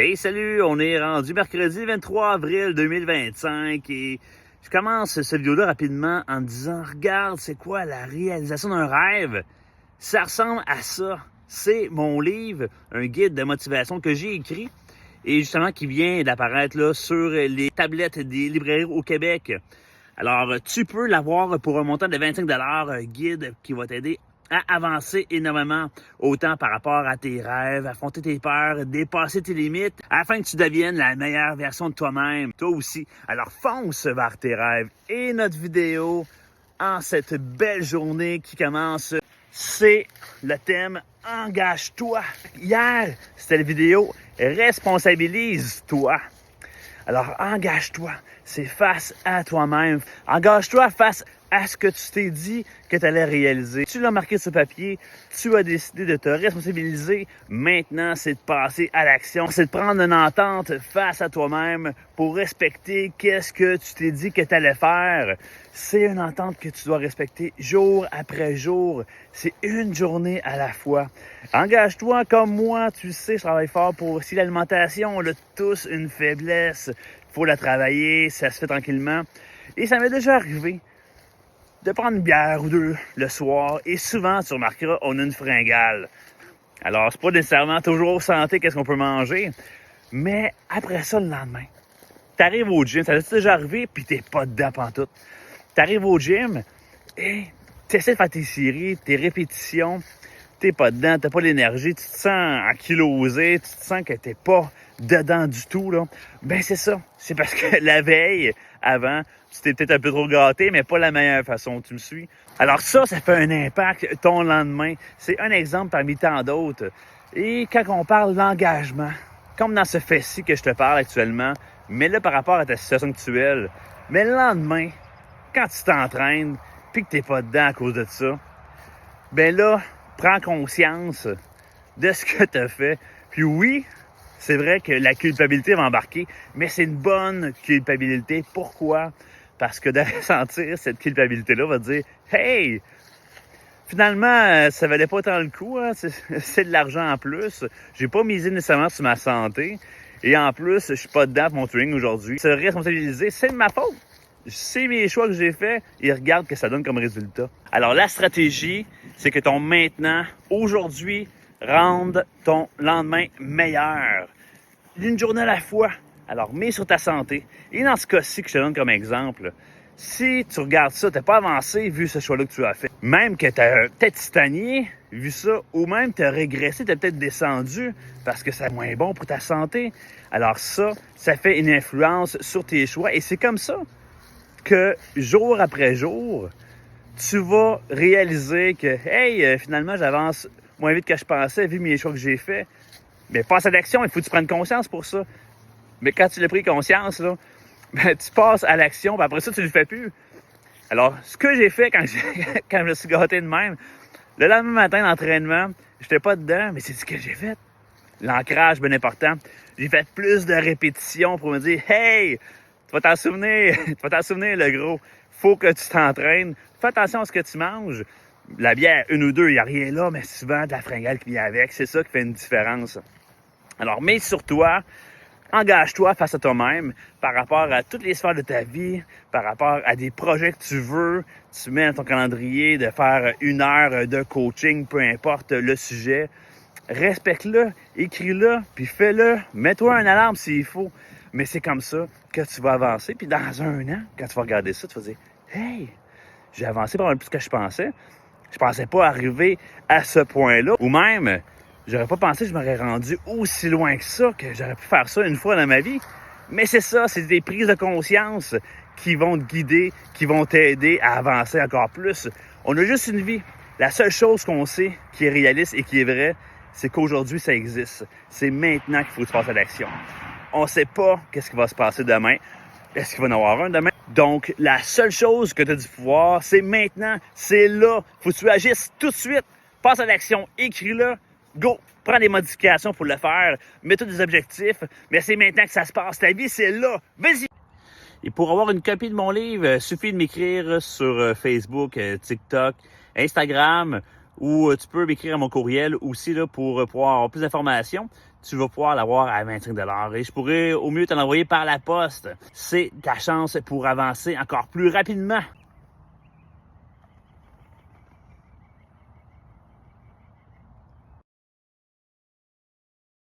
Hey, salut! On est rendu mercredi 23 avril 2025 et je commence cette vidéo-là rapidement en me disant « Regarde, c'est quoi la réalisation d'un rêve? » Ça ressemble à ça. C'est mon livre, un guide de motivation que j'ai écrit et justement qui vient d'apparaître là sur les tablettes des librairies au Québec. Alors, tu peux l'avoir pour un montant de 25 $, un guide qui va t'aider à avancer énormément, autant par rapport à tes rêves, affronter tes peurs, dépasser tes limites, afin que tu deviennes la meilleure version de toi-même, toi aussi. Alors fonce vers tes rêves. Et notre vidéo, en cette belle journée qui commence, c'est le thème « Engage-toi ». Hier, c'était la vidéo « Responsabilise-toi ». Alors, engage-toi, c'est face à toi-même. Engage-toi face à ce que tu t'es dit que tu allais réaliser. Tu l'as marqué sur papier, tu as décidé de te responsabiliser. Maintenant, c'est de passer à l'action. C'est de prendre une entente face à toi-même pour respecter qu'est-ce que tu t'es dit que tu allais faire. C'est une entente que tu dois respecter jour après jour. C'est une journée à la fois. Engage-toi comme moi, tu sais, je travaille fort pour aussi l'alimentation. On a tous une faiblesse. Il faut la travailler, ça se fait tranquillement. Et ça m'est déjà arrivé de prendre une bière ou deux le soir. Et souvent, tu remarqueras, on a une fringale. Alors, c'est pas nécessairement toujours santé qu'est-ce qu'on peut manger. Mais après ça, le lendemain, t'arrives au gym, ça t'est déjà arrivé, puis t'es pas dedans pantoute. T'arrives au gym et t'essaies de faire tes séries, tes répétitions, t'es pas dedans, t'as pas l'énergie, tu te sens ankylosé, tu te sens que t'es pas dedans du tout, là. Ben c'est ça, c'est parce que la veille, avant, tu t'es peut-être un peu trop gâté, mais pas la meilleure façon, tu me suis? Alors ça fait un impact ton lendemain. C'est un exemple parmi tant d'autres. Et quand on parle d'engagement, comme dans ce fait-ci que je te parle actuellement, mais là par rapport à ta situation actuelle, mais le lendemain, quand tu t'entraînes, puis que t'es pas dedans à cause de ça, ben là, prends conscience de ce que tu as fait. Puis oui, c'est vrai que la culpabilité va embarquer, mais c'est une bonne culpabilité. Pourquoi? Parce que de ressentir cette culpabilité-là va te dire « Hey, finalement, ça valait pas tant le coup, hein? C'est de l'argent en plus. J'ai pas misé nécessairement sur ma santé. Et en plus, je suis pas dedans pour mon training aujourd'hui. Se responsabiliser, c'est de ma faute. C'est mes choix que j'ai faits et regarde ce que ça donne comme résultat. Alors, la stratégie, c'est que ton maintenant, aujourd'hui, rende ton lendemain meilleur. D'une journée à la fois. Alors, mets sur ta santé. Et dans ce cas-ci que je te donne comme exemple, si tu regardes ça, tu n'as pas avancé vu ce choix-là que tu as fait. Même que tu as peut-être stagné, vu ça, ou même tu as régressé, tu as peut-être descendu parce que c'est moins bon pour ta santé. Alors ça fait une influence sur tes choix. Et c'est comme ça que jour après jour, tu vas réaliser que, hey, finalement, j'avance moins vite que je pensais vu mes choix que j'ai faits. Mais passe à l'action, il faut que tu prennes conscience pour ça. Mais quand tu l'as pris conscience, là, ben, tu passes à l'action, puis après ça, tu le fais plus. Alors, ce que j'ai fait quand je me suis gâté de même, le lendemain matin d'entraînement, j'étais pas dedans, mais c'est ce que j'ai fait. L'ancrage, bien important. J'ai fait plus de répétitions pour me dire, hey, tu vas t'en souvenir, le gros. Faut que tu t'entraînes. Fais attention à ce que tu manges. La bière, une ou deux, il n'y a rien là, mais souvent de la fringale qui vient avec. C'est ça qui fait une différence. Alors, mets sur toi, engage-toi face à toi-même par rapport à toutes les sphères de ta vie, par rapport à des projets que tu veux. Tu mets dans ton calendrier de faire 1 heure de coaching, peu importe le sujet. Respecte-le, écris-le, puis fais-le. Mets-toi une alarme s'il faut. Mais c'est comme ça que tu vas avancer. Puis dans 1 an, quand tu vas regarder ça, tu vas dire « Hey, j'ai avancé par plus que je pensais. Je pensais pas arriver à ce point-là. » Ou même, j'aurais pas pensé que je m'aurais rendu aussi loin que ça, que j'aurais pu faire ça une fois dans ma vie. Mais c'est ça, c'est des prises de conscience qui vont te guider, qui vont t'aider à avancer encore plus. On a juste une vie. La seule chose qu'on sait qui est réaliste et qui est vraie, c'est qu'aujourd'hui, ça existe. C'est maintenant qu'il faut que tu passes à l'action. On ne sait pas qu'est-ce qui va se passer demain. Est-ce qu'il va y en avoir un demain? Donc, la seule chose que tu as du pouvoir, c'est maintenant. C'est là. Faut que tu agisses tout de suite. Passe à l'action. Écris-le. Go! Prends des modifications pour le faire. Mets-toi des objectifs. Mais c'est maintenant que ça se passe. Ta vie, c'est là. Vas-y! Et pour avoir une copie de mon livre, il suffit de m'écrire sur Facebook, TikTok, Instagram, ou tu peux m'écrire à mon courriel aussi là, pour pouvoir avoir plus d'informations. tu vas pouvoir l'avoir à 25 $ et je pourrais au mieux te l'envoyer par la poste. C'est ta chance pour avancer encore plus rapidement